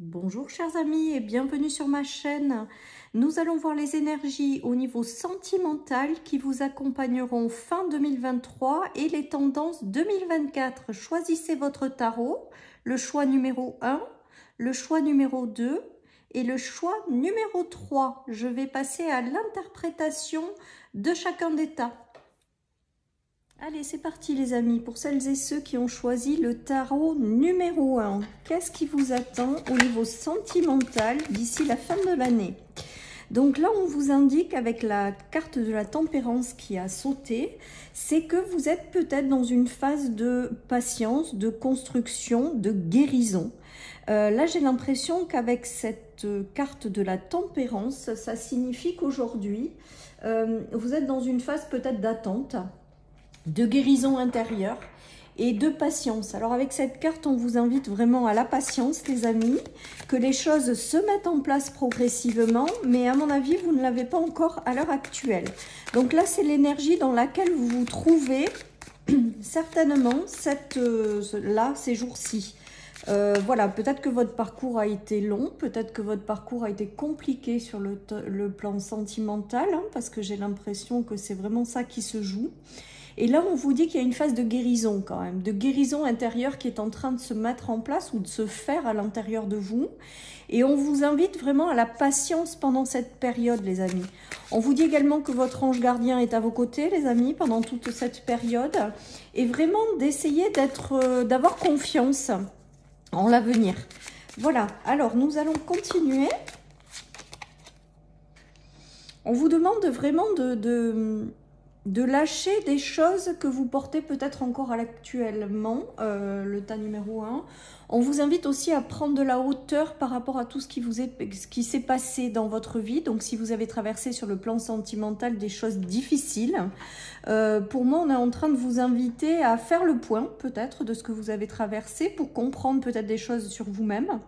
Bonjour chers amis et bienvenue sur ma chaîne. Nous allons voir les énergies au niveau sentimental qui vous accompagneront fin 2023 et les tendances 2024. Choisissez votre tarot, le choix numéro 1, le choix numéro 2 et le choix numéro 3. Je vais passer à l'interprétation de chacun des tas. Allez, c'est parti les amis, pour celles et ceux qui ont choisi le tarot numéro 1. Qu'est-ce qui vous attend au niveau sentimental d'ici la fin de l'année? Donc là, on vous indique avec la carte de la tempérance qui a sauté, c'est que vous êtes peut-être dans une phase de patience, de construction, de guérison. Là, j'ai l'impression qu'avec cette carte de la tempérance, ça signifie qu'aujourd'hui, vous êtes dans une phase peut-être d'attente, de guérison intérieure et de patience. Alors avec cette carte, on vous invite vraiment à la patience, les amis, que les choses se mettent en place progressivement, mais à mon avis, vous ne l'avez pas encore à l'heure actuelle. Donc là, c'est l'énergie dans laquelle vous vous trouvez certainement ces jours-ci. Voilà, peut-être que votre parcours a été long, peut-être que votre parcours a été compliqué sur le plan sentimental, hein, parce que j'ai l'impression que c'est vraiment ça qui se joue. Et là, on vous dit qu'il y a une phase de guérison quand même, de guérison intérieure qui est en train de se mettre en place ou de se faire à l'intérieur de vous. Et on vous invite vraiment à la patience pendant cette période, les amis. On vous dit également que votre ange gardien est à vos côtés, les amis, pendant toute cette période. Et vraiment d'essayer d'avoir confiance en l'avenir. Voilà, alors nous allons continuer. On vous demande vraiment de lâcher des choses que vous portez peut-être encore actuellement, le tas numéro 1. On vous invite aussi à prendre de la hauteur par rapport à tout ce qui s'est passé dans votre vie. Donc si vous avez traversé sur le plan sentimental des choses difficiles, pour moi on est en train de vous inviter à faire le point peut-être de ce que vous avez traversé pour comprendre peut-être des choses sur vous-même,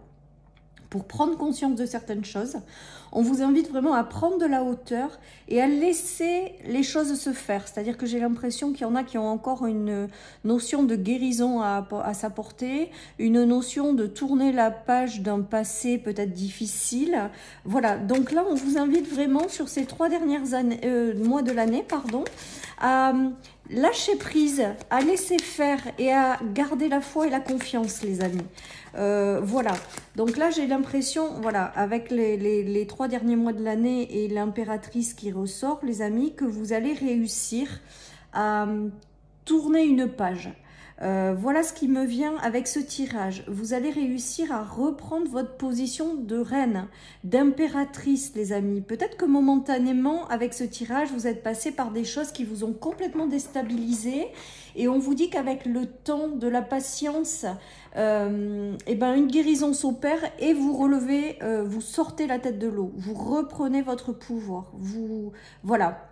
pour prendre conscience de certaines choses. On vous invite vraiment à prendre de la hauteur et à laisser les choses se faire. C'est-à-dire que j'ai l'impression qu'il y en a qui ont encore une notion de guérison à s'apporter, une notion de tourner la page d'un passé peut-être difficile. Voilà, donc là, on vous invite vraiment sur ces 3 dernières années, mois de l'année, pardon, à lâcher prise, à laisser faire et à garder la foi et la confiance, les amis. Voilà, donc là j'ai l'impression, voilà, avec les 3 derniers mois de l'année et l'impératrice qui ressort, les amis, que vous allez réussir à tourner une page. Voilà ce qui me vient avec ce tirage. Vous allez réussir à reprendre votre position de reine, d'impératrice, les amis. Peut-être que momentanément, avec ce tirage, vous êtes passé par des choses qui vous ont complètement déstabilisé. Et on vous dit qu'avec le temps, de la patience, et ben une guérison s'opère et vous relevez, vous sortez la tête de l'eau. Vous reprenez votre pouvoir. Voilà.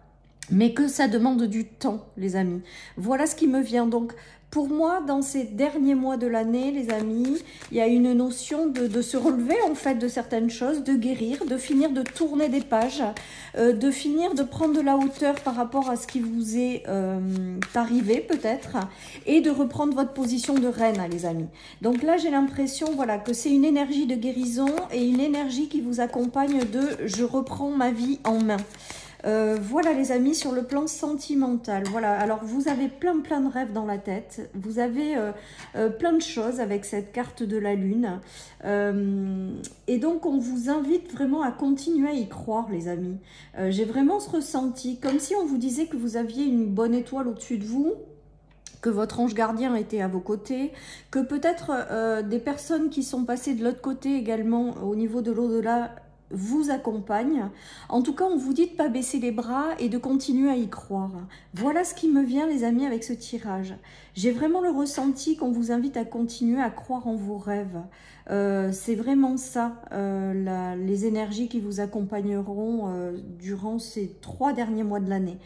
Mais que ça demande du temps, les amis. Voilà ce qui me vient. Donc, pour moi, dans ces derniers mois de l'année, les amis, il y a une notion de se relever, en fait, de certaines choses, de guérir, de finir de tourner des pages, de finir de prendre de la hauteur par rapport à ce qui vous est arrivé, peut-être, et de reprendre votre position de reine, les amis. Donc là, j'ai l'impression, voilà, que c'est une énergie de guérison et une énergie qui vous accompagne de « je reprends ma vie en main ». Voilà les amis, sur le plan sentimental, voilà, alors vous avez plein de rêves dans la tête, vous avez plein de choses avec cette carte de la lune, et donc on vous invite vraiment à continuer à y croire, les amis. J'ai vraiment ce ressenti, comme si on vous disait que vous aviez une bonne étoile au-dessus de vous, que votre ange gardien était à vos côtés, que peut-être des personnes qui sont passées de l'autre côté également au niveau de l'au-delà vous accompagne. En tout cas, on vous dit de ne pas baisser les bras et de continuer à y croire. Voilà ce qui me vient, les amis, avec ce tirage. J'ai vraiment le ressenti qu'on vous invite à continuer à croire en vos rêves. C'est vraiment ça, les énergies qui vous accompagneront durant ces 3 derniers mois de l'année.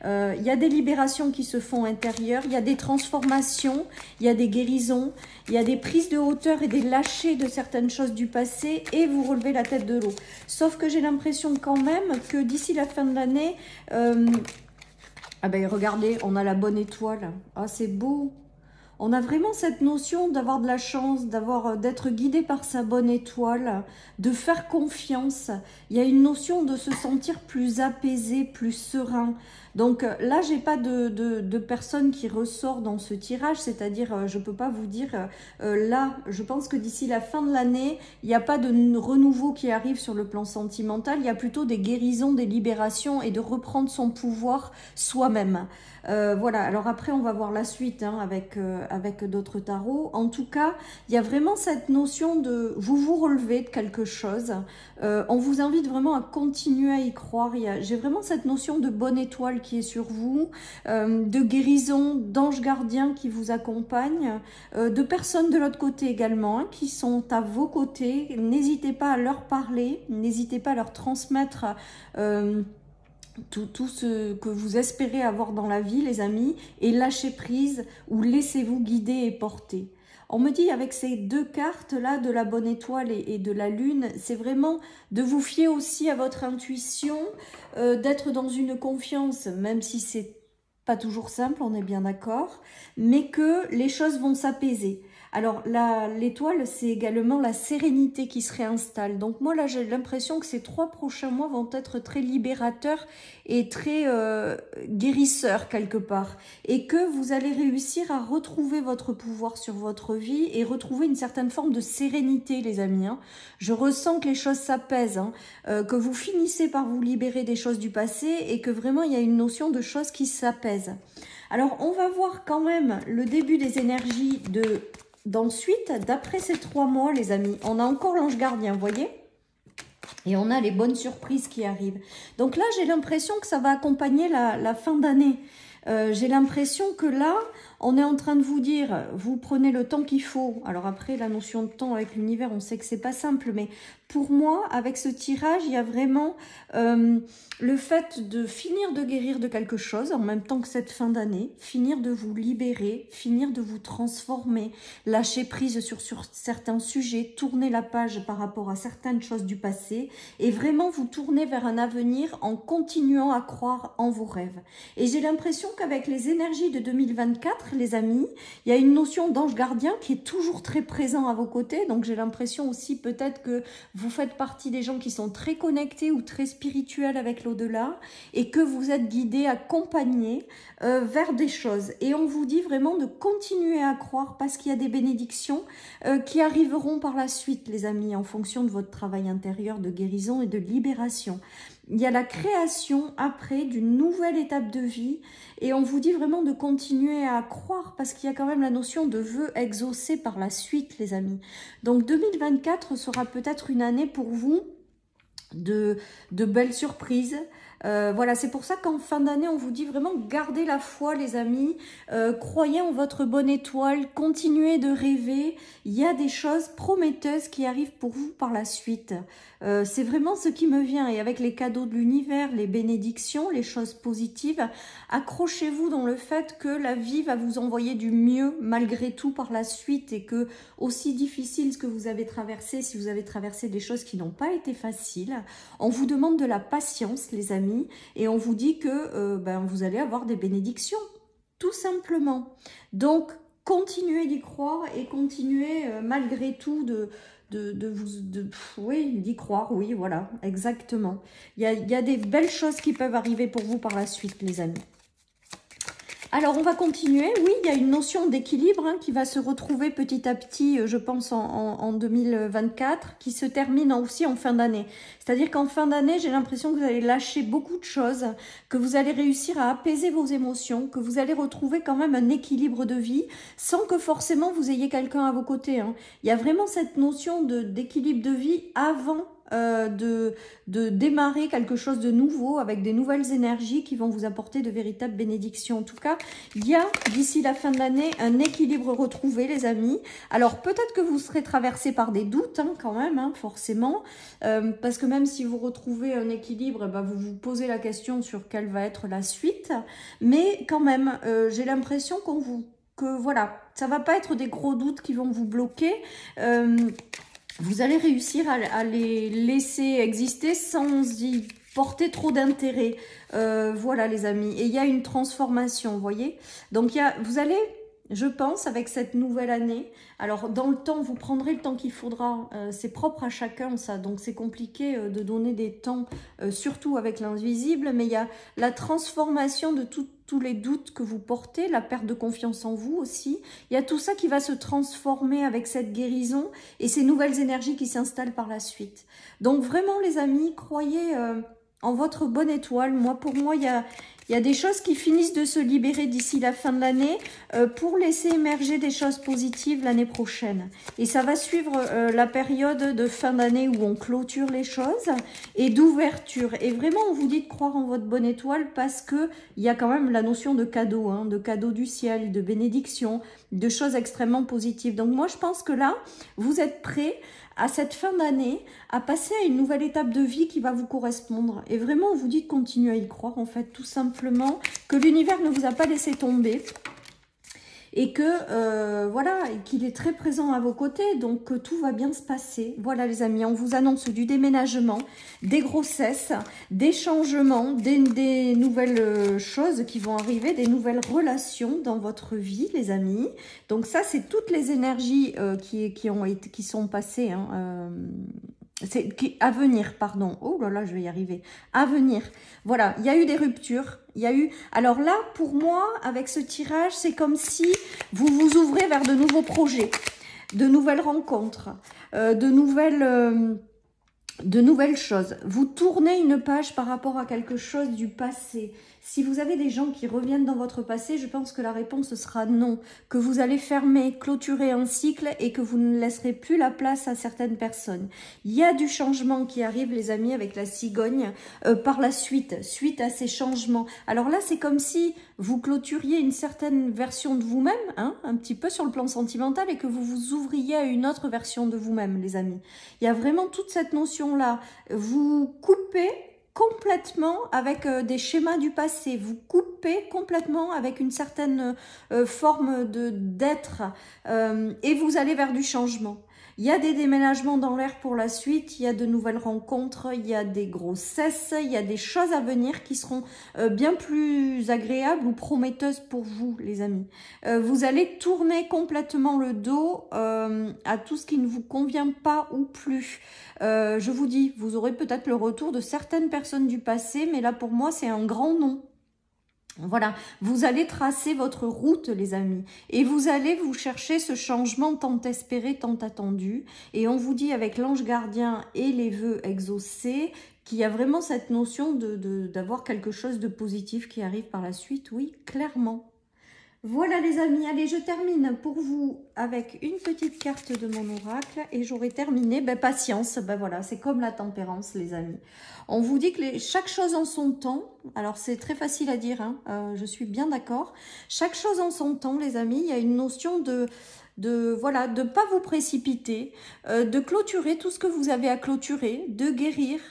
Il y a des libérations qui se font intérieures, il y a des transformations, il y a des guérisons, il y a des prises de hauteur et des lâchers de certaines choses du passé et vous relevez la tête de l'eau. Sauf que j'ai l'impression quand même que d'ici la fin de l'année, ah ben regardez, on a la bonne étoile. Ah, c'est beau. On a vraiment cette notion d'avoir de la chance, d'être guidé par sa bonne étoile, de faire confiance. Il y a une notion de se sentir plus apaisé, plus serein. Donc là, j'ai pas de personne qui ressort dans ce tirage, c'est-à-dire je peux pas vous dire là, je pense que d'ici la fin de l'année, il n'y a pas de renouveau qui arrive sur le plan sentimental, il y a plutôt des guérisons, des libérations et de reprendre son pouvoir soi-même. Voilà, alors après on va voir la suite hein, avec d'autres tarots. En tout cas, il y a vraiment cette notion de vous relevez de quelque chose. On vous invite vraiment à continuer à y croire. J'ai vraiment cette notion de bonne étoile qui est sur vous, de guérison, d'anges gardiens qui vous accompagnent, de personnes de l'autre côté également hein, qui sont à vos côtés. N'hésitez pas à leur parler, n'hésitez pas à leur transmettre tout ce que vous espérez avoir dans la vie, les amis, et lâchez prise ou laissez-vous guider et porter. On me dit avec ces deux cartes-là, de la bonne étoile et de la lune, c'est vraiment de vous fier aussi à votre intuition, d'être dans une confiance, même si c'est pas toujours simple, on est bien d'accord, mais que les choses vont s'apaiser. Alors, l'étoile, c'est également la sérénité qui se réinstalle. Donc, moi, là, j'ai l'impression que ces 3 prochains mois vont être très libérateurs et très guérisseurs, quelque part. Et que vous allez réussir à retrouver votre pouvoir sur votre vie et retrouver une certaine forme de sérénité, les amis. Hein. Je ressens que les choses s'apaisent, hein, que vous finissez par vous libérer des choses du passé et que vraiment, il y a une notion de choses qui s'apaisent. Alors, on va voir quand même le début des énergies d'ensuite, d'après ces 3 mois, les amis. On a encore l'ange gardien, vous voyez? Et on a les bonnes surprises qui arrivent. Donc là, j'ai l'impression que ça va accompagner la fin d'année. J'ai l'impression que là, on est en train de vous dire, vous prenez le temps qu'il faut. Alors après, la notion de temps avec l'univers, on sait que c'est pas simple, mais pour moi, avec ce tirage, il y a vraiment le fait de finir de guérir de quelque chose en même temps que cette fin d'année, finir de vous libérer, finir de vous transformer, lâcher prise sur certains sujets, tourner la page par rapport à certaines choses du passé et vraiment vous tourner vers un avenir en continuant à croire en vos rêves. Et j'ai l'impression qu'avec les énergies de 2024, les amis, il y a une notion d'ange gardien qui est toujours très présent à vos côtés. Donc j'ai l'impression aussi peut-être que vous faites partie des gens qui sont très connectés ou très spirituels avec l'au-delà et que vous êtes guidés, accompagnés vers des choses. Et on vous dit vraiment de continuer à croire parce qu'il y a des bénédictions qui arriveront par la suite, les amis, en fonction de votre travail intérieur de guérison et de libération. Il y a la création après d'une nouvelle étape de vie et on vous dit vraiment de continuer à croire parce qu'il y a quand même la notion de vœux exaucés par la suite, les amis. Donc 2024 sera peut-être une année pour vous de belles surprises. Voilà, c'est pour ça qu'en fin d'année, on vous dit vraiment gardez la foi, les amis, croyez en votre bonne étoile, continuez de rêver. Il y a des choses prometteuses qui arrivent pour vous par la suite. C'est vraiment ce qui me vient. Et avec les cadeaux de l'univers, les bénédictions, les choses positives, accrochez-vous dans le fait que la vie va vous envoyer du mieux malgré tout par la suite et que aussi difficile ce que vous avez traversé, si vous avez traversé des choses qui n'ont pas été faciles, on vous demande de la patience, les amis. Et on vous dit que vous allez avoir des bénédictions, tout simplement. Donc, continuez d'y croire et continuez malgré tout d'y croire, oui, voilà, exactement. Il y a des belles choses qui peuvent arriver pour vous par la suite, les amis. Alors, on va continuer. Oui, il y a une notion d'équilibre hein, qui va se retrouver petit à petit, je pense, en 2024, qui se termine aussi en fin d'année. C'est-à-dire qu'en fin d'année, j'ai l'impression que vous allez lâcher beaucoup de choses, que vous allez réussir à apaiser vos émotions, que vous allez retrouver quand même un équilibre de vie, sans que forcément vous ayez quelqu'un à vos côtés. Hein. Il y a vraiment cette notion d'équilibre de vie avant de démarrer quelque chose de nouveau avec des nouvelles énergies qui vont vous apporter de véritables bénédictions. En tout cas, il y a d'ici la fin de l'année un équilibre retrouvé, les amis. Alors peut-être que vous serez traversé par des doutes hein, quand même, hein, forcément, parce que même si vous retrouvez un équilibre, vous vous posez la question sur quelle va être la suite. Mais quand même, j'ai l'impression que voilà, ça va pas être des gros doutes qui vont vous bloquer. Vous allez réussir à les laisser exister sans y porter trop d'intérêt. Voilà les amis. Et il y a une transformation, vous voyez. Donc vous allez je pense, avec cette nouvelle année. Alors, dans le temps, vous prendrez le temps qu'il faudra. C'est propre à chacun, ça. Donc, c'est compliqué de donner des temps, surtout avec l'invisible. Mais il y a la transformation de tous les doutes que vous portez, la perte de confiance en vous aussi. Il y a tout ça qui va se transformer avec cette guérison et ces nouvelles énergies qui s'installent par la suite. Donc, vraiment, les amis, croyez en votre bonne étoile. Pour moi, il y a des choses qui finissent de se libérer d'ici la fin de l'année pour laisser émerger des choses positives l'année prochaine. Et ça va suivre la période de fin d'année où on clôture les choses et d'ouverture. Et vraiment, on vous dit de croire en votre bonne étoile parce que il y a quand même la notion de cadeau, hein, de cadeau du ciel, de bénédiction, de choses extrêmement positives. Donc moi, je pense que là, vous êtes prêts à cette fin d'année, à passer à une nouvelle étape de vie qui va vous correspondre. Et vraiment, on vous dit de continuer à y croire, en fait, tout simplement, que l'univers ne vous a pas laissé tomber. Et que, voilà, qu'il est très présent à vos côtés, donc que tout va bien se passer. Voilà les amis, on vous annonce du déménagement, des grossesses, des changements, des nouvelles choses qui vont arriver, des nouvelles relations dans votre vie les amis. Donc ça, c'est toutes les énergies qui sont passées, hein, à venir, pardon. Oh là là, je vais y arriver. À venir. Voilà, il y a eu des ruptures. Il y a eu... Alors là, pour moi, avec ce tirage, c'est comme si vous vous ouvrez vers de nouveaux projets, de nouvelles rencontres, de nouvelles choses. Vous tournez une page par rapport à quelque chose du passé. Si vous avez des gens qui reviennent dans votre passé, je pense que la réponse sera non. Que vous allez fermer, clôturer un cycle et que vous ne laisserez plus la place à certaines personnes. Il y a du changement qui arrive, les amis, avec la cigogne par la suite à ces changements. Alors là, c'est comme si vous clôturiez une certaine version de vous-même, hein, un petit peu sur le plan sentimental, et que vous vous ouvriez à une autre version de vous-même, les amis. Il y a vraiment toute cette notion-là. Vous coupez complètement avec des schémas du passé, vous coupez complètement avec une certaine forme d'être et vous allez vers du changement. Il y a des déménagements dans l'air pour la suite, il y a de nouvelles rencontres, il y a des grossesses, il y a des choses à venir qui seront bien plus agréables ou prometteuses pour vous, les amis. Vous allez tourner complètement le dos à tout ce qui ne vous convient pas ou plus. Je vous dis, vous aurez peut-être le retour de certaines personnes du passé, mais là pour moi c'est un grand non. Voilà, vous allez tracer votre route, les amis, et vous allez vous chercher ce changement tant espéré, tant attendu. Et on vous dit avec l'ange gardien et les vœux exaucés qu'il y a vraiment cette notion d'avoir quelque chose de positif qui arrive par la suite, oui, clairement. Voilà les amis, allez je termine pour vous avec une petite carte de mon oracle et j'aurai terminé, patience, voilà, c'est comme la tempérance les amis. On vous dit que chaque chose en son temps, alors c'est très facile à dire, hein, je suis bien d'accord, chaque chose en son temps les amis, il y a une notion voilà, de pas vous précipiter, de clôturer tout ce que vous avez à clôturer, de guérir,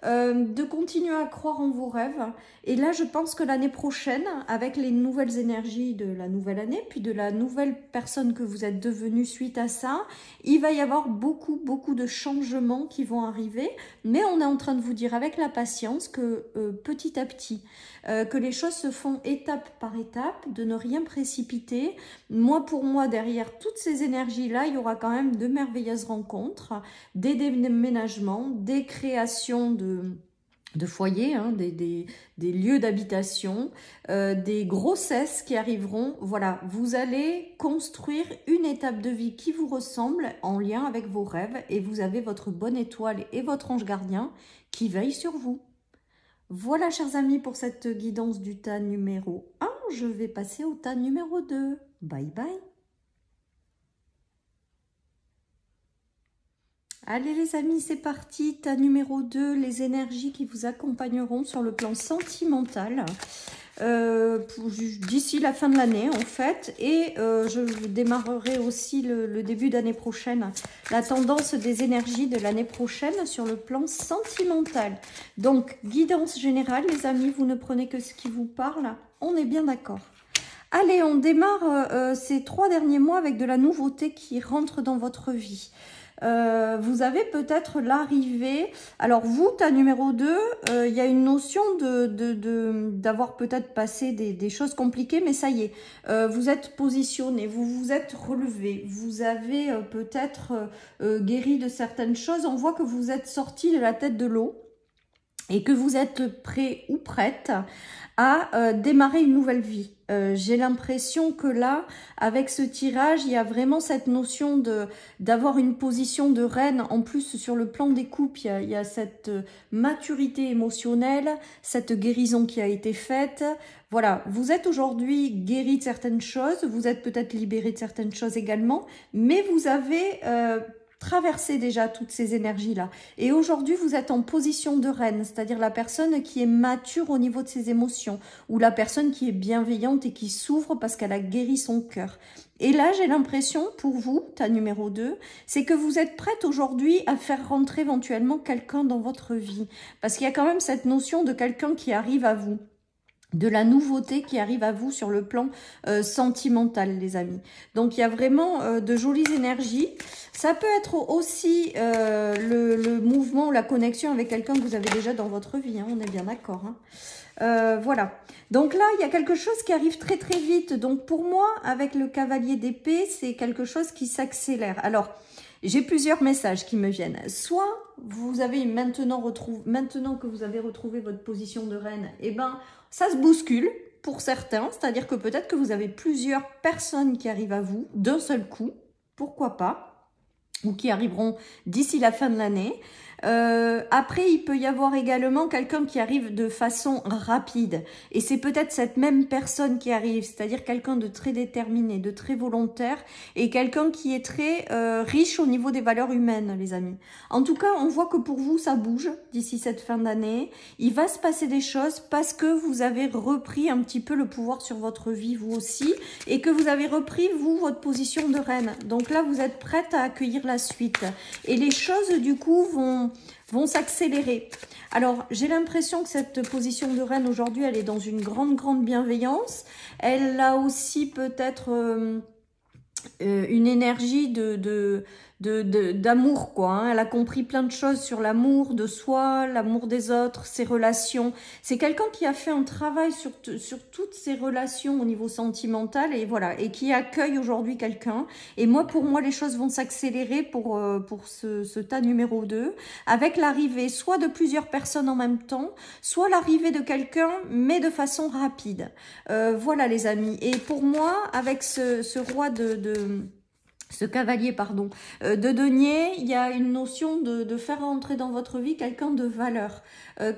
de continuer à croire en vos rêves. Et là, je pense que l'année prochaine, avec les nouvelles énergies de la nouvelle année, puis de la nouvelle personne que vous êtes devenue suite à ça, il va y avoir beaucoup de changements qui vont arriver. Mais on est en train de vous dire avec la patience que petit à petit, que les choses se font étape par étape, de ne rien précipiter. Mois pour mois, derrière toutes ces énergies-là, il y aura quand même de merveilleuses rencontres, des déménagements, des créations de foyers, hein, des lieux d'habitation, des grossesses qui arriveront. Voilà, vous allez construire une étape de vie qui vous ressemble en lien avec vos rêves et vous avez votre bonne étoile et votre ange gardien qui veille sur vous. Voilà, chers amis, pour cette guidance du tas numéro 1. Je vais passer au tas numéro 2. Bye bye. Allez les amis, c'est parti, tas numéro 2, les énergies qui vous accompagneront sur le plan sentimental d'ici la fin de l'année en fait. Et je démarrerai aussi le début d'année prochaine, la tendance des énergies de l'année prochaine sur le plan sentimental. Donc, guidance générale les amis, vous ne prenez que ce qui vous parle, on est bien d'accord. Allez, on démarre ces 3 derniers mois avec de la nouveauté qui rentre dans votre vie. vous avez peut-être l'arrivée. Alors vous, tas numéro 2, il y a une notion d'avoir peut-être passé des choses compliquées, mais ça y est, vous êtes positionné, vous vous êtes relevé, vous avez peut-être guéri de certaines choses. On voit que vous êtes sorti de la tête de l'eau et que vous êtes prêt ou prête à démarrer une nouvelle vie. J'ai l'impression que là, avec ce tirage, il y a vraiment cette notion d'avoir une position de reine. En plus, sur le plan des couples, il y a cette maturité émotionnelle, cette guérison qui a été faite. Voilà, vous êtes aujourd'hui guéri de certaines choses, vous êtes peut-être libéré de certaines choses également, mais vous avez traverser déjà toutes ces énergies-là. Et aujourd'hui, vous êtes en position de reine, c'est-à-dire la personne qui est mature au niveau de ses émotions, ou la personne qui est bienveillante et qui s'ouvre parce qu'elle a guéri son cœur. Et là, j'ai l'impression, pour vous, tas numéro 2, c'est que vous êtes prête aujourd'hui à faire rentrer éventuellement quelqu'un dans votre vie. Parce qu'il y a quand même cette notion de quelqu'un qui arrive à vous, de la nouveauté qui arrive à vous sur le plan sentimental, les amis. Donc, il y a vraiment de jolies énergies. Ça peut être aussi le mouvement, la connexion avec quelqu'un que vous avez déjà dans votre vie, hein, on est bien d'accord. Hein. Voilà. Donc là, il y a quelque chose qui arrive très très vite. Donc pour moi, avec le cavalier d'épée, c'est quelque chose qui s'accélère. Alors, j'ai plusieurs messages qui me viennent. Soit vous avez maintenant que vous avez retrouvé votre position de reine, eh ben ça se bouscule pour certains. C'est-à-dire que peut-être que vous avez plusieurs personnes qui arrivent à vous d'un seul coup. Pourquoi pas? Ou qui arriveront d'ici la fin de l'année. Après, il peut y avoir également quelqu'un qui arrive de façon rapide. Et c'est peut-être cette même personne qui arrive, c'est-à-dire quelqu'un de très déterminé, de très volontaire, et quelqu'un qui est très riche au niveau des valeurs humaines, les amis. En tout cas, on voit que pour vous, ça bouge d'ici cette fin d'année. Il va se passer des choses parce que vous avez repris un petit peu le pouvoir sur votre vie, vous aussi, et que vous avez repris, vous, votre position de reine. Donc là, vous êtes prête à accueillir la suite. Et les choses, du coup, vont s'accélérer. Alors, j'ai l'impression que cette position de reine, aujourd'hui, elle est dans une grande bienveillance. Elle a aussi peut-être une énergie d'amour, quoi. Hein. Elle a compris plein de choses sur l'amour de soi, l'amour des autres, ses relations. C'est quelqu'un qui a fait un travail sur toutes ses relations au niveau sentimental et voilà, et qui accueille aujourd'hui quelqu'un. Et moi, pour moi, les choses vont s'accélérer pour ce tas numéro 2, avec l'arrivée soit de plusieurs personnes en même temps, soit l'arrivée de quelqu'un, mais de façon rapide. Voilà, les amis. Et pour moi, avec ce roi ce cavalier, pardon, de denier, il y a une notion de faire entrer dans votre vie quelqu'un de valeur,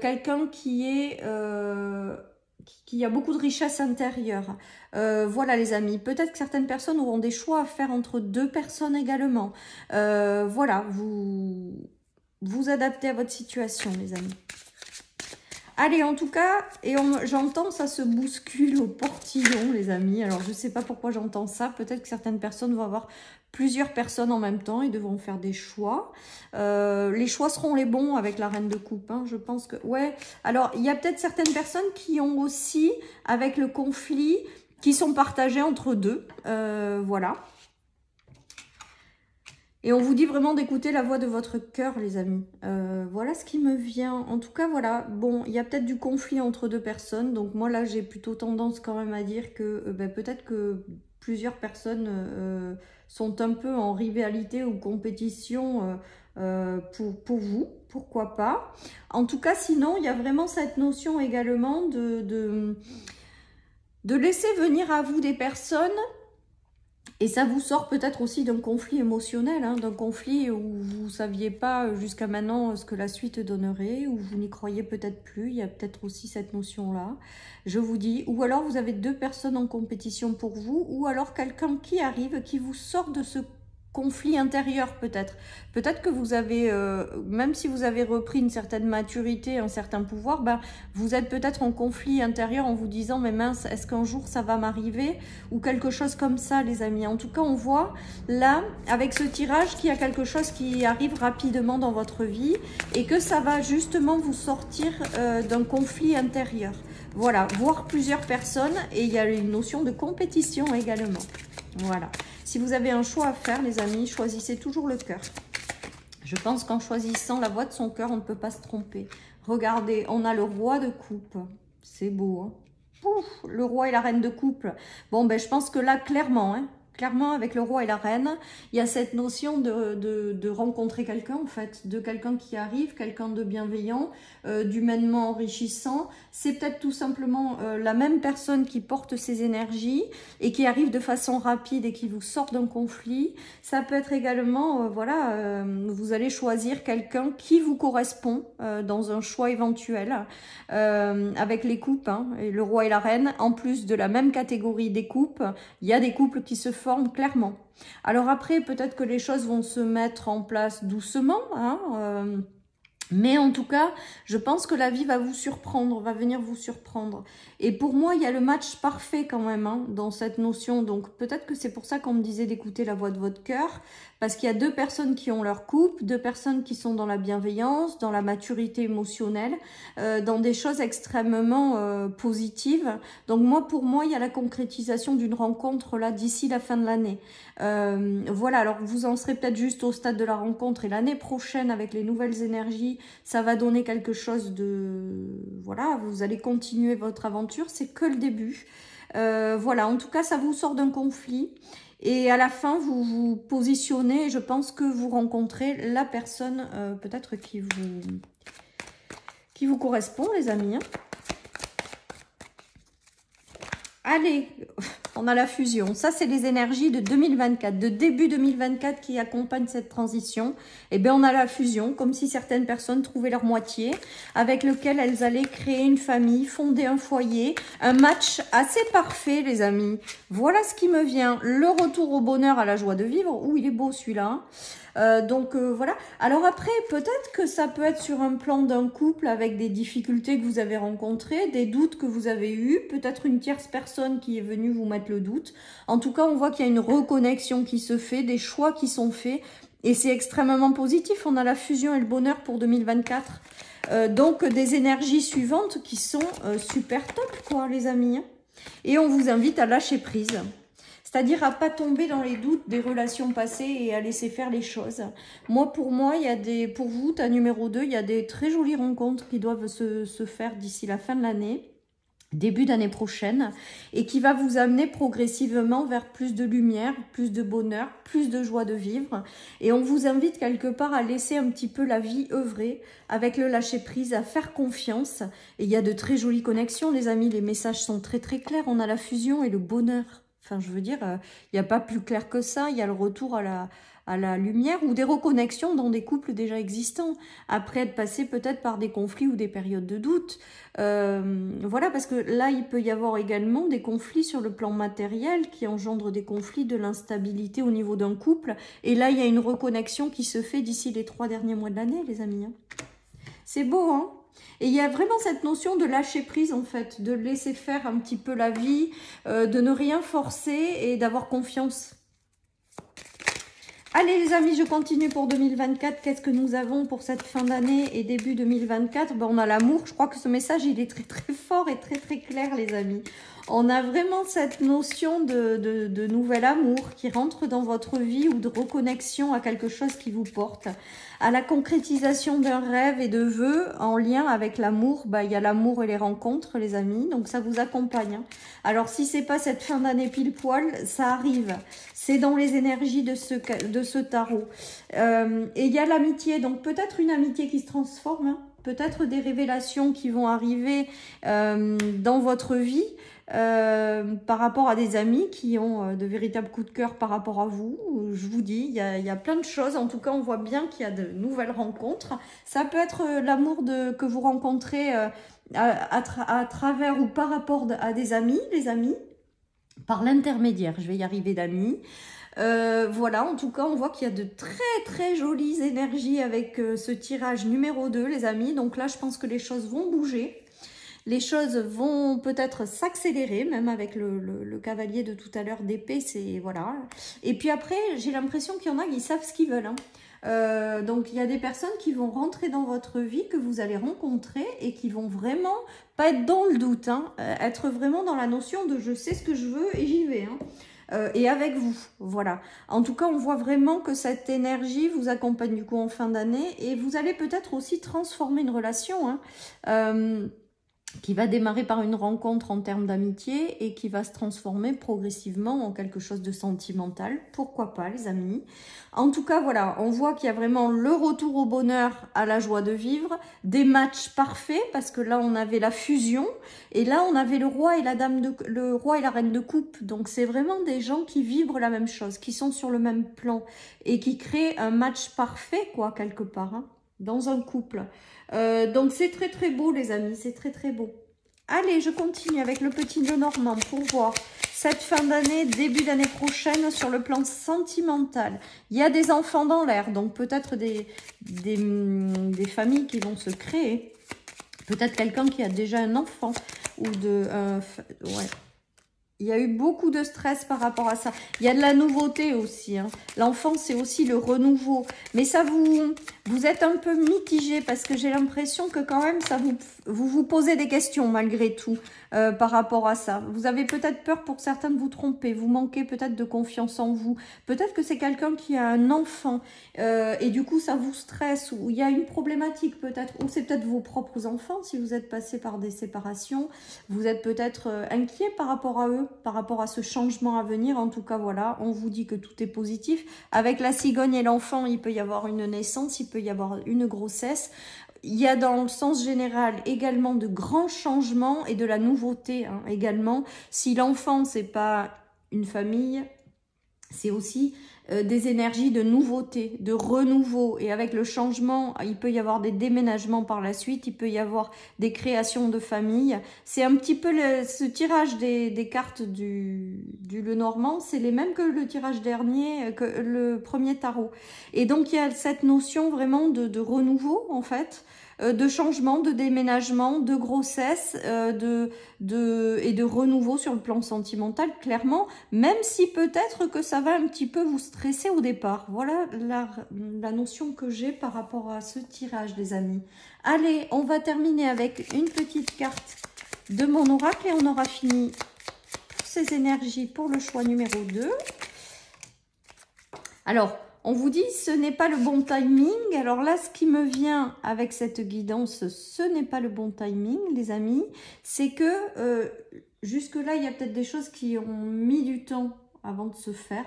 quelqu'un qui a beaucoup de richesse intérieure. Voilà, les amis, peut-être que certaines personnes auront des choix à faire entre deux personnes également. Voilà, vous adaptez à votre situation, les amis. Allez, en tout cas, et j'entends ça se bouscule au portillon, les amis. Alors, je ne sais pas pourquoi j'entends ça. Peut-être que certaines personnes vont avoir plusieurs personnes en même temps et devront faire des choix. Les choix seront les bons avec la reine de coupe. Hein. Je pense que... Ouais, alors, il y a peut-être certaines personnes qui ont aussi, avec le conflit, qui sont partagées entre deux. Voilà. Et on vous dit vraiment d'écouter la voix de votre cœur, les amis. Voilà ce qui me vient. En tout cas, voilà. Bon, il y a peut-être du conflit entre deux personnes. Donc moi, là, j'ai plutôt tendance quand même à dire que peut-être que plusieurs personnes sont un peu en rivalité ou compétition pour vous. Pourquoi pas. En tout cas, sinon, il y a vraiment cette notion également de laisser venir à vous des personnes. Et ça vous sort peut-être aussi d'un conflit émotionnel, hein, d'un conflit où vous ne saviez pas jusqu'à maintenant ce que la suite donnerait, où vous n'y croyez peut-être plus. Il y a peut-être aussi cette notion-là, je vous dis. Ou alors vous avez deux personnes en compétition pour vous, ou alors quelqu'un qui arrive, qui vous sort de ce conflit intérieur peut-être. Peut-être que vous avez, même si vous avez repris une certaine maturité, un certain pouvoir, vous êtes peut-être en conflit intérieur en vous disant, mais mince, est-ce qu'un jour ça va m'arriver? Ou quelque chose comme ça, les amis. En tout cas, on voit là, avec ce tirage, qu'il y a quelque chose qui arrive rapidement dans votre vie et que ça va justement vous sortir d'un conflit intérieur. Voilà, voir plusieurs personnes et il y a une notion de compétition également. Voilà. Si vous avez un choix à faire, les amis, choisissez toujours le cœur. Je pense qu'en choisissant la voie de son cœur, on ne peut pas se tromper. Regardez, on a le roi de coupe. C'est beau, hein? Pouf, le roi et la reine de coupe. Bon, ben, je pense que là, clairement, hein, clairement, avec le roi et la reine, il y a cette notion de rencontrer quelqu'un, en fait, de quelqu'un qui arrive, quelqu'un de bienveillant, d'humainement enrichissant. C'est peut-être tout simplement la même personne qui porte ses énergies et qui arrive de façon rapide et qui vous sort d'un conflit. Ça peut être également, voilà, vous allez choisir quelqu'un qui vous correspond dans un choix éventuel avec les coupes, hein, et le roi et la reine. En plus de la même catégorie des coupes, il y a des couples qui se forment clairement. Alors après, peut-être que les choses vont se mettre en place doucement, hein, mais en tout cas, je pense que la vie va vous surprendre, va venir vous surprendre. Et pour moi, il y a le match parfait quand même hein, dans cette notion. Donc peut-être que c'est pour ça qu'on me disait d'écouter la voix de votre cœur. Parce qu'il y a deux personnes qui ont leur couple, deux personnes qui sont dans la bienveillance, dans la maturité émotionnelle, dans des choses extrêmement positives. Donc moi, pour moi, il y a la concrétisation d'une rencontre là d'ici la fin de l'année. Voilà, alors vous en serez peut-être juste au stade de la rencontre et l'année prochaine avec les nouvelles énergies, ça va donner quelque chose de... Voilà, vous allez continuer votre aventure, c'est que le début. Voilà, en tout cas, ça vous sort d'un conflit. Et à la fin, vous vous positionnez et je pense que vous rencontrez la personne peut-être qui vous correspond, les amis. Hein. Allez, on a la fusion. Ça, c'est les énergies de 2024, de début 2024 qui accompagnent cette transition. Eh bien, on a la fusion, comme si certaines personnes trouvaient leur moitié, avec lequel elles allaient créer une famille, fonder un foyer. Un match assez parfait, les amis. Voilà ce qui me vient. Le retour au bonheur, à la joie de vivre. Ouh, il est beau celui-là. Voilà. Alors après, peut-être que ça peut être sur un plan d'un couple avec des difficultés que vous avez rencontrées, des doutes que vous avez eus, peut-être une tierce personne qui est venue vous mettre le doute. En tout cas, on voit qu'il y a une reconnexion qui se fait, des choix qui sont faits et c'est extrêmement positif. On a la fusion et le bonheur pour 2024. Donc des énergies suivantes qui sont super top, quoi, les amis. Et on vous invite à lâcher prise. C'est-à-dire à pas tomber dans les doutes des relations passées et à laisser faire les choses. Pour moi, il y a pour vous, ta numéro 2, il y a des très jolies rencontres qui doivent se faire d'ici la fin de l'année, début d'année prochaine, et qui va vous amener progressivement vers plus de lumière, plus de bonheur, plus de joie de vivre. Et on vous invite quelque part à laisser un petit peu la vie œuvrer avec le lâcher-prise, à faire confiance. Et il y a de très jolies connexions, les amis, les messages sont très très clairs. On a la fusion et le bonheur. Enfin, je veux dire, il n'y a pas plus clair que ça. Il y a le retour à la lumière ou des reconnexions dans des couples déjà existants. Après être passé peut-être par des conflits ou des périodes de doute. Voilà, parce que là, il peut y avoir également des conflits sur le plan matériel qui engendrent des conflits, de l'instabilité au niveau d'un couple. Et là, il y a une reconnexion qui se fait d'ici les 3 derniers mois de l'année, les amis. Hein. C'est beau, hein? Et il y a vraiment cette notion de lâcher prise, en fait, de laisser faire un petit peu la vie, de ne rien forcer et d'avoir confiance. Allez les amis, je continue pour 2024. Qu'est-ce que nous avons pour cette fin d'année et début 2024? On a l'amour. Je crois que ce message, il est très très fort et très très clair, les amis. On a vraiment cette notion de nouvel amour qui rentre dans votre vie ou de reconnexion à quelque chose qui vous porte. À la concrétisation d'un rêve et de vœux en lien avec l'amour, il y a l'amour et les rencontres, les amis. Donc, ça vous accompagne. Hein. Alors, si c'est pas cette fin d'année pile poil, ça arrive. C'est dans les énergies de ce tarot. Et il y a l'amitié. Donc, peut-être une amitié qui se transforme. Hein. Peut-être des révélations qui vont arriver dans votre vie. Par rapport à des amis qui ont de véritables coups de cœur par rapport à vous. Je vous dis, il y a plein de choses. En tout cas, on voit bien qu'il y a de nouvelles rencontres. Ça peut être l'amour que vous rencontrez à travers ou par rapport à des amis, les amis, par l'intermédiaire, je vais y arriver, d'amis. Voilà, en tout cas, on voit qu'il y a de très très jolies énergies avec ce tirage numéro 2, les amis. Donc là, je pense que les choses vont bouger. Les choses vont peut-être s'accélérer, même avec le cavalier de tout à l'heure d'épée, c'est voilà. Et puis après, j'ai l'impression qu'il y en a qui savent ce qu'ils veulent. Hein. Donc il y a des personnes qui vont rentrer dans votre vie, que vous allez rencontrer et qui vont vraiment pas être dans le doute, hein, être vraiment dans la notion de je sais ce que je veux et j'y vais. Hein. et avec vous. Voilà. En tout cas, on voit vraiment que cette énergie vous accompagne du coup en fin d'année et vous allez peut-être aussi transformer une relation, hein, qui va démarrer par une rencontre en termes d'amitié et qui va se transformer progressivement en quelque chose de sentimental. Pourquoi pas, les amis? En tout cas, voilà, on voit qu'il y a vraiment le retour au bonheur, à la joie de vivre, des matchs parfaits, parce que là, on avait la fusion, et là, on avait le roi et la reine de coupe. Donc, c'est vraiment des gens qui vibrent la même chose, qui sont sur le même plan, et qui créent un match parfait, quoi, quelque part, hein, dans un couple. Donc c'est très très beau les amis, c'est très très beau. Allez, je continue avec le petit Lenormand pour voir cette fin d'année, début d'année prochaine sur le plan sentimental. Il y a des enfants dans l'air, donc peut-être des familles qui vont se créer. Peut-être quelqu'un qui a déjà un enfant ou de... ouais. Il y a eu beaucoup de stress par rapport à ça. Il y a de la nouveauté aussi, hein. L'enfant, c'est aussi le renouveau. Mais ça, vous êtes un peu mitigé parce que j'ai l'impression que quand même, ça vous posez des questions malgré tout par rapport à ça. Vous avez peut-être peur pour certains de vous tromper. Vous manquez peut-être de confiance en vous. Peut-être que c'est quelqu'un qui a un enfant et du coup, ça vous stresse ou il y a une problématique peut-être. Ou c'est peut-être vos propres enfants si vous êtes passé par des séparations. Vous êtes peut-être inquiet par rapport à eux, par rapport à ce changement à venir. En tout cas, voilà, on vous dit que tout est positif. Avec la cigogne et l'enfant, il peut y avoir une naissance, il peut y avoir une grossesse. Il y a dans le sens général également de grands changements et de la nouveauté, hein, également. Si l'enfant, c'est pas une famille, c'est aussi des énergies de nouveauté, de renouveau. Et avec le changement, il peut y avoir des déménagements par la suite, il peut y avoir des créations de famille. C'est un petit peu ce tirage des cartes du Lenormand, c'est les mêmes que le tirage dernier, que le premier tarot. Et donc, il y a cette notion vraiment de renouveau, en fait, de changement, de déménagement, de grossesse, et de renouveau sur le plan sentimental, clairement, même si peut-être que ça va un petit peu vous stresser au départ. Voilà la notion que j'ai par rapport à ce tirage, les amis. Allez, on va terminer avec une petite carte de mon oracle et on aura fini pour ces énergies pour le choix numéro 2. Alors, on vous dit, ce n'est pas le bon timing. Alors là, ce qui me vient avec cette guidance, ce n'est pas le bon timing, les amis. C'est que jusque-là, il y a peut-être des choses qui ont mis du temps avant de se faire.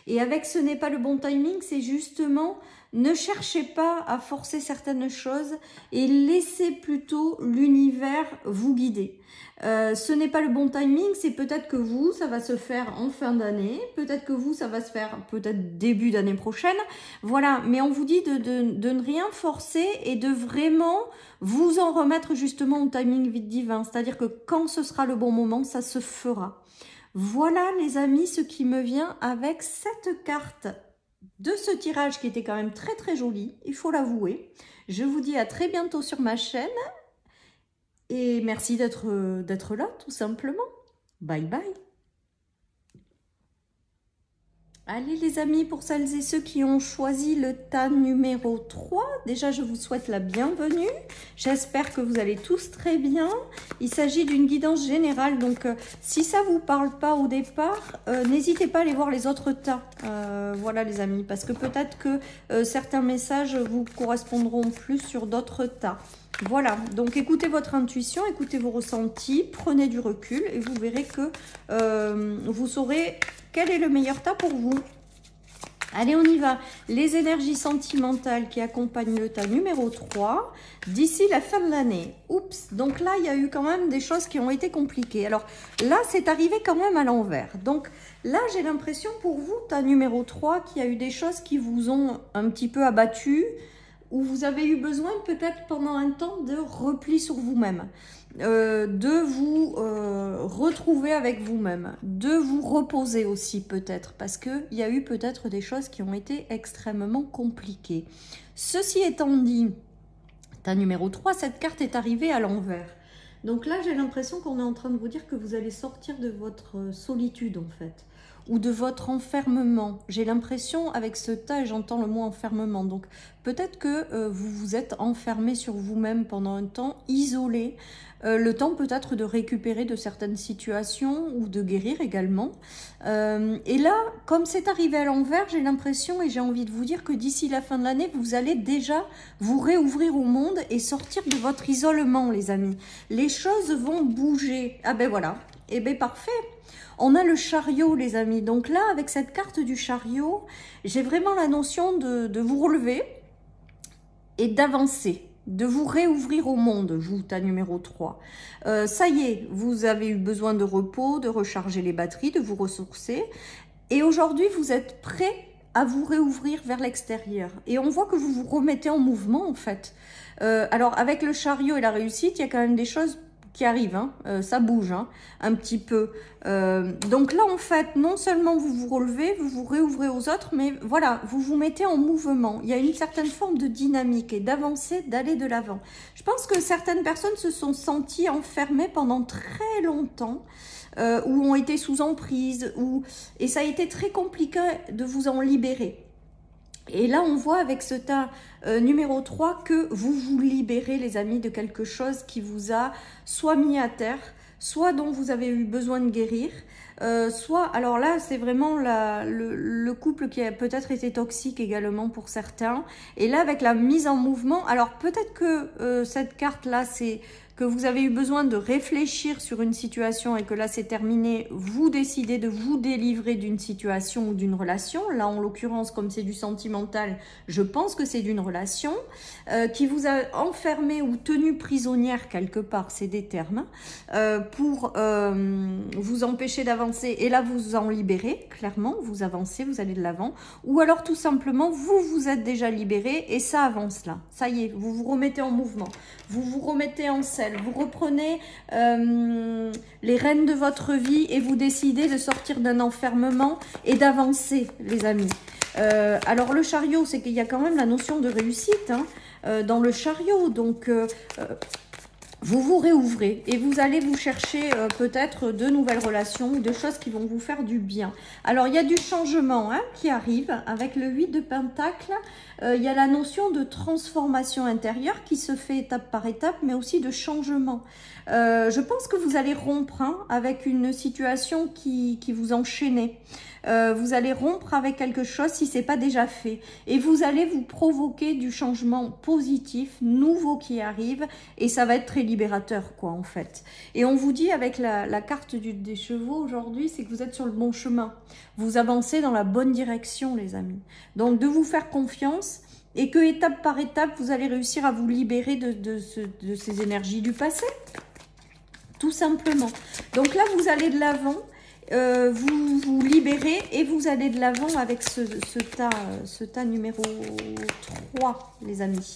Et avec ce n'est pas le bon timing, c'est justement, ne cherchez pas à forcer certaines choses et laissez plutôt l'univers vous guider. Ce n'est pas le bon timing, c'est peut-être que vous, ça va se faire en fin d'année, peut-être que vous, ça va se faire peut-être début d'année prochaine, voilà, mais on vous dit de ne rien forcer et de vraiment vous en remettre justement au timing divin, c'est-à-dire que quand ce sera le bon moment, ça se fera. Voilà les amis, ce qui me vient avec cette carte de ce tirage qui était quand même très très joli, il faut l'avouer. Je vous dis à très bientôt sur ma chaîne. Et merci d'être là, tout simplement. Bye bye. Allez les amis, pour celles et ceux qui ont choisi le tas numéro 3, déjà je vous souhaite la bienvenue. J'espère que vous allez tous très bien. Il s'agit d'une guidance générale, donc si ça ne vous parle pas au départ, n'hésitez pas à aller voir les autres tas. Voilà les amis, parce que peut-être que certains messages vous correspondront plus sur d'autres tas. Voilà, donc écoutez votre intuition, écoutez vos ressentis, prenez du recul et vous verrez que vous saurez quel est le meilleur tas pour vous. Allez, on y va. Les énergies sentimentales qui accompagnent le tas numéro 3 d'ici la fin de l'année. Oups, donc là, il y a eu quand même des choses qui ont été compliquées. Alors là, c'est arrivé quand même à l'envers. Donc là, j'ai l'impression pour vous, tas numéro 3, qu'il y a eu des choses qui vous ont un petit peu abattu, où vous avez eu besoin peut-être pendant un temps de repli sur vous-même, de vous retrouver avec vous-même, de vous reposer aussi peut-être, parce qu'il y a eu peut-être des choses qui ont été extrêmement compliquées. Ceci étant dit, tas numéro 3, cette carte est arrivée à l'envers. Donc là, j'ai l'impression qu'on est en train de vous dire que vous allez sortir de votre solitude en fait, ou de votre enfermement. J'ai l'impression avec ce tas, et j'entends le mot enfermement, donc peut-être que vous vous êtes enfermé sur vous-même pendant un temps, isolé, le temps peut-être de récupérer de certaines situations ou de guérir également. Et là, comme c'est arrivé à l'envers, j'ai l'impression et j'ai envie de vous dire que d'ici la fin de l'année, vous allez déjà vous réouvrir au monde et sortir de votre isolement, les amis. Les choses vont bouger. Ah ben voilà, et ben parfait. On a le chariot, les amis. Donc là, avec cette carte du chariot, j'ai vraiment la notion de vous relever et d'avancer, de vous réouvrir au monde, vous, tas numéro 3. Ça y est, vous avez eu besoin de repos, de recharger les batteries, de vous ressourcer. Et aujourd'hui, vous êtes prêt à vous réouvrir vers l'extérieur. Et on voit que vous vous remettez en mouvement, en fait. Alors, avec le chariot et la réussite, il y a quand même des choses qui arrivent, hein. Ça bouge hein, un petit peu. Donc là, en fait, non seulement vous vous relevez, vous vous réouvrez aux autres, mais voilà, vous vous mettez en mouvement. Il y a une certaine forme de dynamique et d'avancer, d'aller de l'avant. Je pense que certaines personnes se sont senties enfermées pendant très longtemps, ou ont été sous emprise, et ça a été très compliqué de vous en libérer. Et là, on voit avec ce tas numéro 3 que vous vous libérez, les amis, de quelque chose qui vous a soit mis à terre, soit dont vous avez eu besoin de guérir, soit, alors là, c'est vraiment le couple qui a peut-être été toxique également pour certains. Et là, avec la mise en mouvement, alors peut-être que cette carte-là, c'est que vous avez eu besoin de réfléchir sur une situation et que là c'est terminé, vous décidez de vous délivrer d'une situation ou d'une relation. Là en l'occurrence, comme c'est du sentimental, je pense que c'est d'une relation qui vous a enfermé ou tenu prisonnière quelque part, c'est des termes, pour vous empêcher d'avancer. Et là vous en libérez, clairement, vous avancez, vous allez de l'avant. Ou alors tout simplement, vous vous êtes déjà libéré et ça avance là. Ça y est, vous vous remettez en mouvement, vous vous remettez en selle. Vous reprenez les rênes de votre vie et vous décidez de sortir d'un enfermement et d'avancer, les amis. Alors le chariot, c'est qu'il y a quand même la notion de réussite hein, dans le chariot. Donc vous vous réouvrez et vous allez vous chercher peut-être de nouvelles relations ou de choses qui vont vous faire du bien. Alors, il y a du changement hein, qui arrive avec le 8 de Pentacle. Il y a la notion de transformation intérieure qui se fait étape par étape, mais aussi de changement. Je pense que vous allez rompre hein, avec une situation qui vous enchaînait. Vous allez rompre avec quelque chose si ce n'est pas déjà fait. Et vous allez vous provoquer du changement positif, nouveau qui arrive. Et ça va être très libérateur, quoi, en fait. Et on vous dit avec la carte des chevaux aujourd'hui, c'est que vous êtes sur le bon chemin. Vous avancez dans la bonne direction, les amis. Donc, de vous faire confiance et que étape par étape, vous allez réussir à vous libérer de ces énergies du passé. Tout simplement. Donc là, vous allez de l'avant. Vous vous libérez et vous allez de l'avant avec ce tas numéro 3, les amis.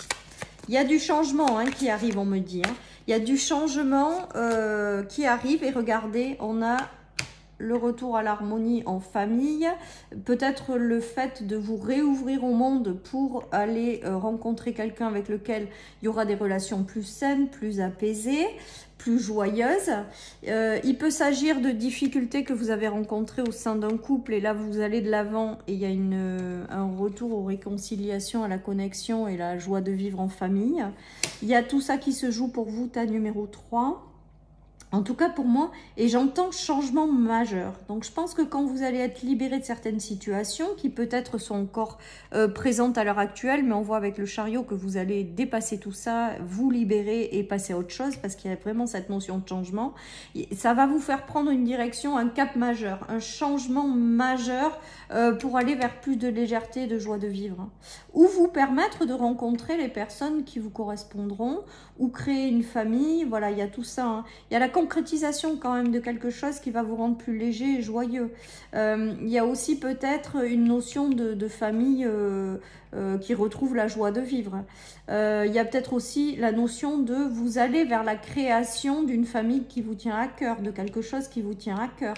Il y a du changement hein, qui arrive, on me dit. Hein. Il y a du changement qui arrive et regardez, on a le retour à l'harmonie en famille, peut-être le fait de vous réouvrir au monde pour aller rencontrer quelqu'un avec lequel il y aura des relations plus saines, plus apaisées, plus joyeuses. Il peut s'agir de difficultés que vous avez rencontrées au sein d'un couple et là vous allez de l'avant et il y a un retour aux réconciliations, à la connexion et la joie de vivre en famille. Il y a tout ça qui se joue pour vous, tas numéro 3. En tout cas pour moi, et j'entends changement majeur. Donc je pense que quand vous allez être libéré de certaines situations qui peut-être sont encore présentes à l'heure actuelle, mais on voit avec le chariot que vous allez dépasser tout ça, vous libérer et passer à autre chose parce qu'il y a vraiment cette notion de changement. Ça va vous faire prendre une direction, un cap majeur, un changement majeur pour aller vers plus de légèreté, de joie de vivre. Ou vous permettre de rencontrer les personnes qui vous correspondront ou créer une famille. Voilà, il y a tout ça. Hein. Il y a la concrétisation quand même de quelque chose qui va vous rendre plus léger et joyeux. Il y a aussi peut-être une notion de famille qui retrouve la joie de vivre. Il y a peut-être aussi la notion de vous aller vers la création d'une famille qui vous tient à cœur, de quelque chose qui vous tient à cœur.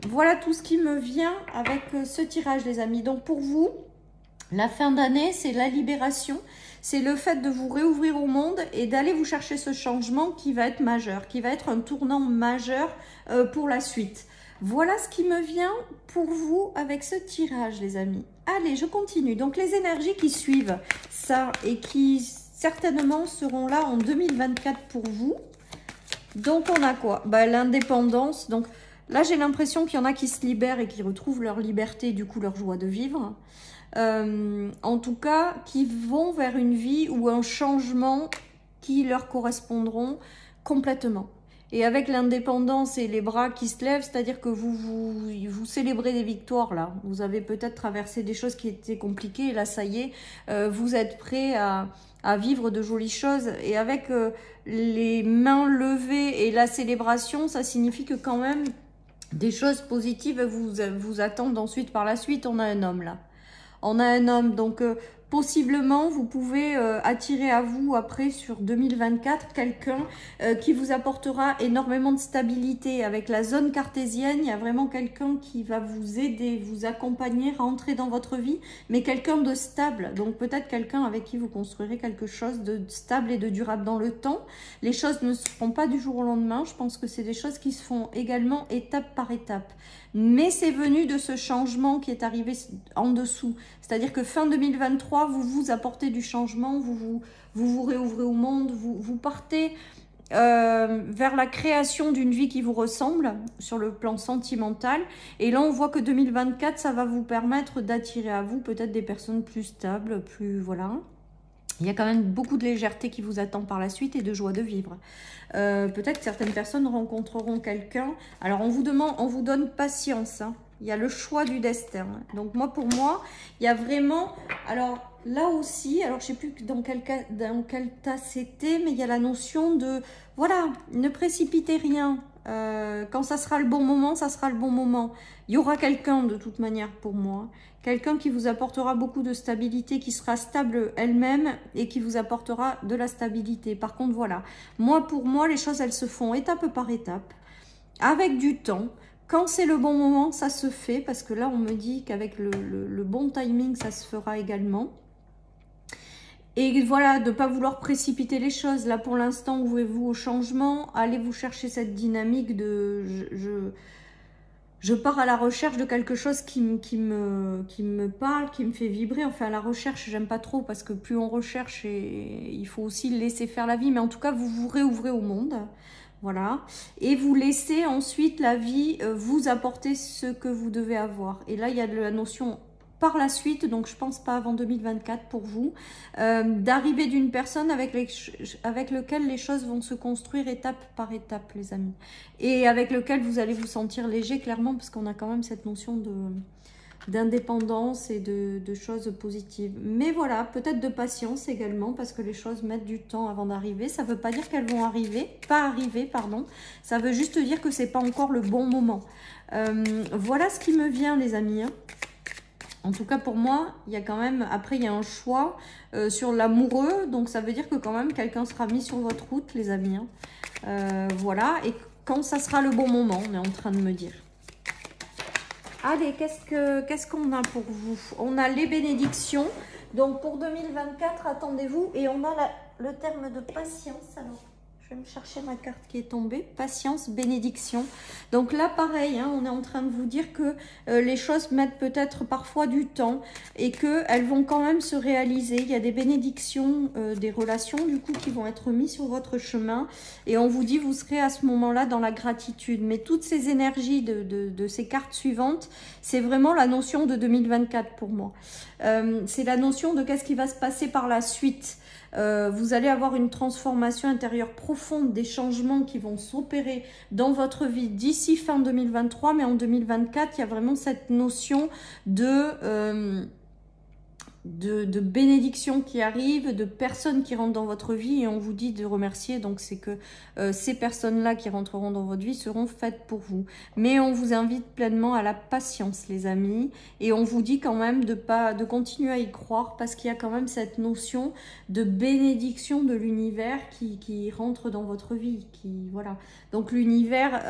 Voilà tout ce qui me vient avec ce tirage, les amis. Donc pour vous, la fin d'année, c'est la libération. C'est le fait de vous réouvrir au monde et d'aller vous chercher ce changement qui va être majeur, qui va être un tournant majeur pour la suite. Voilà ce qui me vient pour vous avec ce tirage, les amis. Allez, je continue. Donc, les énergies qui suivent ça et qui certainement seront là en 2024 pour vous. Donc, on a quoi? Bah, l'indépendance. Donc, là, j'ai l'impression qu'il y en a qui se libèrent et qui retrouvent leur liberté et du coup leur joie de vivre. En tout cas, qui vont vers une vie ou un changement qui leur correspondront complètement. Et avec l'indépendance et les bras qui se lèvent, c'est-à-dire que vous célébrez des victoires là. Vous avez peut-être traversé des choses qui étaient compliquées et là, ça y est, vous êtes prêts à vivre de jolies choses. Et avec les mains levées et la célébration, ça signifie que quand même des choses positives vous attendent ensuite par la suite. On a un homme là. On a un homme, donc possiblement vous pouvez attirer à vous après sur 2024 quelqu'un qui vous apportera énormément de stabilité. Avec la zone cartésienne, il y a vraiment quelqu'un qui va vous aider, vous accompagner, rentrer dans votre vie, mais quelqu'un de stable. Donc peut-être quelqu'un avec qui vous construirez quelque chose de stable et de durable dans le temps. Les choses ne se feront pas du jour au lendemain. Je pense que c'est des choses qui se font également étape par étape. Mais c'est venu de ce changement qui est arrivé en dessous. C'est-à-dire que fin 2023, vous vous apportez du changement, vous réouvrez au monde, vous partez vers la création d'une vie qui vous ressemble sur le plan sentimental. Et là, on voit que 2024, ça va vous permettre d'attirer à vous peut-être des personnes plus stables, plus... voilà. Il y a quand même beaucoup de légèreté qui vous attend par la suite et de joie de vivre. Peut-être que certaines personnes rencontreront quelqu'un. Alors, on vous donne patience. Hein. Il y a le choix du destin. Donc, pour moi, il y a vraiment... Alors, là aussi, alors je ne sais plus dans quel cas c'était, mais il y a la notion de... Voilà, ne précipitez rien. Quand ça sera le bon moment, ça sera le bon moment. Il y aura quelqu'un de toute manière pour moi. Quelqu'un qui vous apportera beaucoup de stabilité, qui sera stable elle-même et qui vous apportera de la stabilité. Par contre, voilà, pour moi, les choses, elles se font étape par étape, avec du temps. Quand c'est le bon moment, ça se fait, parce que là, on me dit qu'avec le bon timing, ça se fera également. Et voilà, de ne pas vouloir précipiter les choses. Là, pour l'instant, ouvrez-vous au changement. Allez vous chercher cette dynamique de... Je pars à la recherche de quelque chose qui me parle, qui me fait vibrer. Enfin, la recherche, j'aime pas trop parce que plus on recherche, il faut aussi laisser faire la vie. Mais en tout cas, vous vous réouvrez au monde. Voilà. Et vous laissez ensuite la vie vous apporter ce que vous devez avoir. Et là, il y a de la notion... par la suite, donc je pense pas avant 2024 pour vous, d'arriver d'une personne avec lequel les choses vont se construire étape par étape, les amis. Et avec lequel vous allez vous sentir léger, clairement, parce qu'on a quand même cette notion d'indépendance et de choses positives. Mais voilà, peut-être de patience également, parce que les choses mettent du temps avant d'arriver. Ça ne veut pas dire qu'elles vont arriver, pardon. Ça veut juste dire que c'est pas encore le bon moment. Voilà ce qui me vient, les amis, hein. En tout cas, pour moi, il y a quand même... Après, il y a un choix sur l'amoureux. Donc, ça veut dire que quand même, quelqu'un sera mis sur votre route, les amis, hein. Voilà. Et quand ça sera le bon moment, on est en train de me dire. Allez, qu'est-ce qu'on a pour vous? On a les bénédictions. Donc, pour 2024, attendez-vous. Et on a le terme de patience. Alors, je vais me chercher ma carte qui est tombée. Patience, bénédiction. Donc là, pareil, hein, on est en train de vous dire que les choses mettent peut-être parfois du temps et qu'elles vont quand même se réaliser. Il y a des bénédictions, des relations du coup qui vont être mises sur votre chemin. Et on vous dit, vous serez à ce moment-là dans la gratitude. Mais toutes ces énergies de ces cartes suivantes, c'est vraiment la notion de 2024 pour moi. C'est la notion de qu'est-ce qui va se passer par la suite. Vous allez avoir une transformation intérieure profonde, des changements qui vont s'opérer dans votre vie d'ici fin 2023, mais en 2024, il y a vraiment cette notion de bénédictions qui arrivent, de personnes qui rentrent dans votre vie et on vous dit de remercier. Donc c'est que ces personnes-là qui rentreront dans votre vie seront faites pour vous. Mais on vous invite pleinement à la patience, les amis, et on vous dit quand même de continuer à y croire parce qu'il y a quand même cette notion de bénédiction de l'univers qui rentre dans votre vie. Voilà. Donc l'univers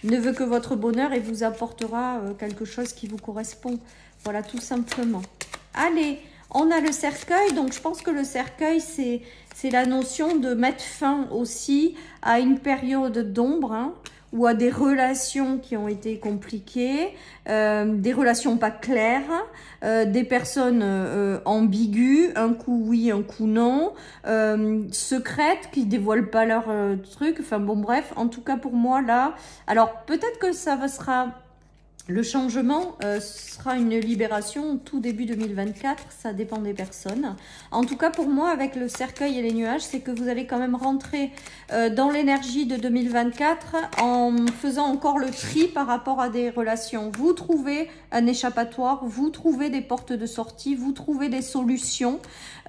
ne veut que votre bonheur et vous apportera quelque chose qui vous correspond. Voilà, tout simplement. Allez, on a le cercueil. Donc, je pense que le cercueil, c'est la notion de mettre fin aussi à une période d'ombre, hein, ou à des relations qui ont été compliquées, des relations pas claires, des personnes ambiguës, un coup oui, un coup non, secrètes qui dévoilent pas leur truc, enfin bon bref, en tout cas pour moi là, alors peut-être que ça sera... Le changement sera une libération tout début 2024, ça dépend des personnes. En tout cas, pour moi, avec le cercueil et les nuages, c'est que vous allez quand même rentrer dans l'énergie de 2024 en faisant encore le tri par rapport à des relations. Vous trouvez un échappatoire, vous trouvez des portes de sortie, vous trouvez des solutions.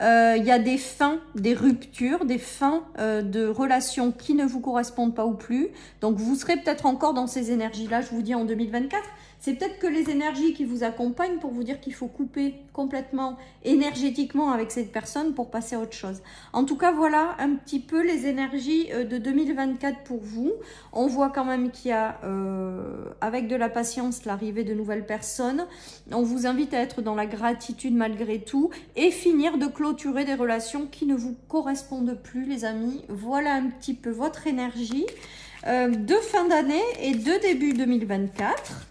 Il y a des fins, des ruptures, des fins de relations qui ne vous correspondent pas ou plus. Donc, vous serez peut-être encore dans ces énergies-là, je vous dis en 2024. C'est peut-être que les énergies qui vous accompagnent pour vous dire qu'il faut couper complètement énergétiquement avec cette personne pour passer à autre chose. En tout cas, voilà un petit peu les énergies de 2024 pour vous. On voit quand même qu'il y a, avec de la patience, l'arrivée de nouvelles personnes. On vous invite à être dans la gratitude malgré tout et finir de clôturer des relations qui ne vous correspondent plus, les amis. Voilà un petit peu votre énergie de fin d'année et de début 2024.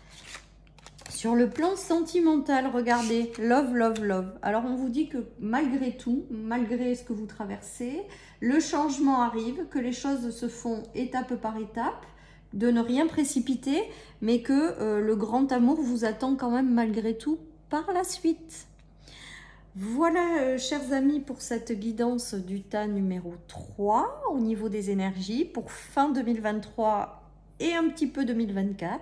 Sur le plan sentimental, regardez, love, love, love. Alors, on vous dit que malgré tout, malgré ce que vous traversez, le changement arrive, que les choses se font étape par étape, de ne rien précipiter, mais que le grand amour vous attend quand même malgré tout par la suite. Voilà, chers amis, pour cette guidance du tas numéro 3 au niveau des énergies pour fin 2023 et un petit peu 2024.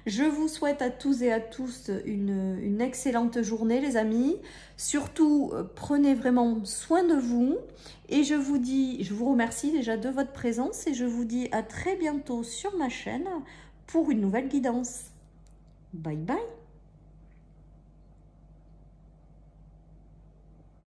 Je vous souhaite à tous et à tous une excellente journée, les amis. Surtout, prenez vraiment soin de vous. Et je vous remercie déjà de votre présence et je vous dis à très bientôt sur ma chaîne pour une nouvelle guidance. Bye bye.